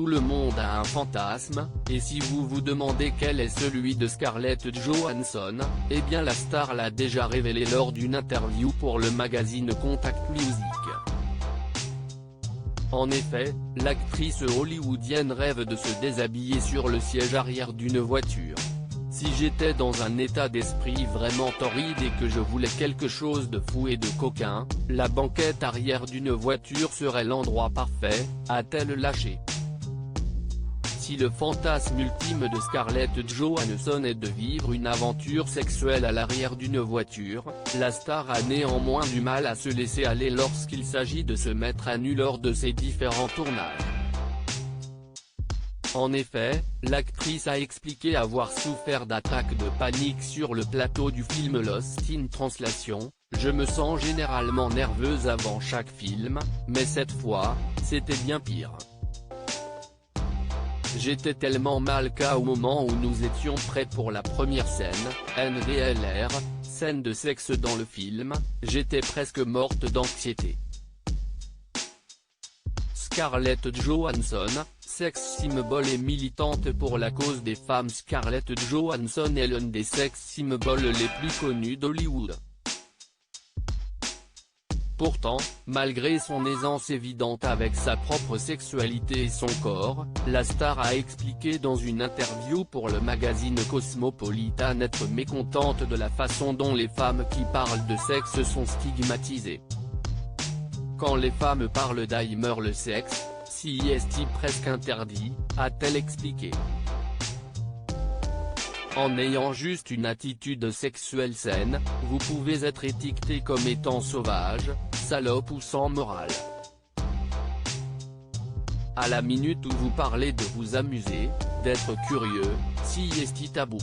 Tout le monde a un fantasme, et si vous vous demandez quel est celui de Scarlett Johansson, eh bien la star l'a déjà révélé lors d'une interview pour le magazine Contact Music. En effet, l'actrice hollywoodienne rêve de se déshabiller sur le siège arrière d'une voiture. Si j'étais dans un état d'esprit vraiment torride et que je voulais quelque chose de fou et de coquin, la banquette arrière d'une voiture serait l'endroit parfait, a-t-elle lâché. Si le fantasme ultime de Scarlett Johansson est de vivre une aventure sexuelle à l'arrière d'une voiture, la star a néanmoins du mal à se laisser aller lorsqu'il s'agit de se mettre à nu lors de ses différents tournages. En effet, l'actrice a expliqué avoir souffert d'attaques de panique sur le plateau du film Lost in Translation. Je me sens généralement nerveuse avant chaque film, mais cette fois, c'était bien pire. J'étais tellement mal qu'au moment où nous étions prêts pour la première scène, NDLR, scène de sexe dans le film, j'étais presque morte d'anxiété. Scarlett Johansson, sex symbol et militante pour la cause des femmes. Scarlett Johansson est l'un des sex symboles les plus connus d'Hollywood. Pourtant, malgré son aisance évidente avec sa propre sexualité et son corps, la star a expliqué dans une interview pour le magazine Cosmopolitan être mécontente de la façon dont les femmes qui parlent de sexe sont stigmatisées. Quand les femmes parlent d'Aimer le sexe, si est presque interdit, a-t-elle expliqué. En ayant juste une attitude sexuelle saine, vous pouvez être étiqueté comme étant sauvage, salope ou sans morale. À la minute où vous parlez de vous amuser, d'être curieux, si est tabou.